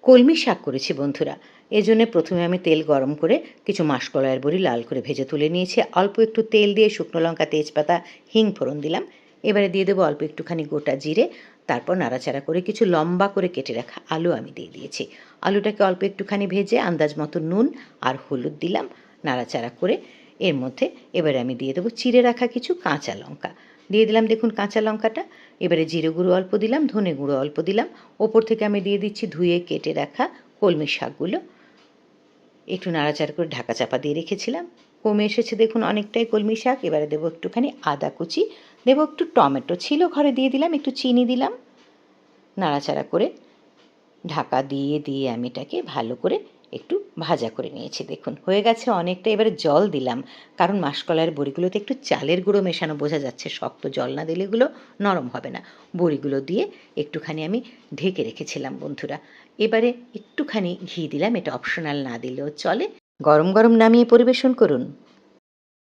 কলমি শাক করেছি বন্ধুরা। এজন্য প্রথমে আমি তেল গরম করে কিছু মাসকলাইয়ের বড়ি লাল করে ভেজে তুলে নিয়েছি। অল্প একটু তেল দিয়ে শুকনো লঙ্কা, তেজপাতা, হিং ফোড়ন দিলাম। এবারে দিয়ে দেবো অল্প একটুখানি গোটা জিরে। তারপর নাড়াচাড়া করে কিছু লম্বা করে কেটে রাখা আলু আমি দিয়ে দিয়েছি। আলুটাকে অল্প একটুখানি ভেজে আন্দাজ মতো নুন আর হলুদ দিলাম। নাড়াচাড়া করে এর মধ্যে এবারে আমি দিয়ে দেবো চিড়ে রাখা কিছু কাঁচা লঙ্কা। দিয়ে দিলাম দেখুন কাঁচা লঙ্কাটা। এবারে জিরে গুঁড়ো অল্প দিলাম, ধনে গুঁড়ো অল্প দিলাম। ওপর থেকে আমি দিয়ে দিচ্ছি ধুয়ে কেটে রাখা কলমি শাকগুলো। একটু নাড়াচাড়া করে ঢাকা চাপা দিয়ে রেখেছিলাম। কমে এসেছে দেখুন অনেকটাই কলমি শাক। এবারে দেবো একটুখানি আদা কুচি, দেবো একটু টমেটো ছিল ঘরে দিয়ে দিলাম, একটু চিনি দিলাম। নাড়াচাড়া করে ঢাকা দিয়ে দিয়ে আমি এটাকে ভালো করে একটু ভাজা করে নিয়েছি। দেখুন হয়ে গেছে অনেকটা। এবারে জল দিলাম, কারণ মাসকলাইয়ের বড়িগুলোতে একটু চালের গুঁড়ো মেশানো, বোঝা যাচ্ছে শক্ত। জল না দিলে এগুলো নরম হবে না। বড়িগুলো দিয়ে একটুখানি আমি ঢেকে রেখেছিলাম বন্ধুরা। এবারে একটুখানি ঘি দিলাম, এটা অপশনাল, না দিলেও চলে। গরম গরম নামিয়ে পরিবেশন করুন।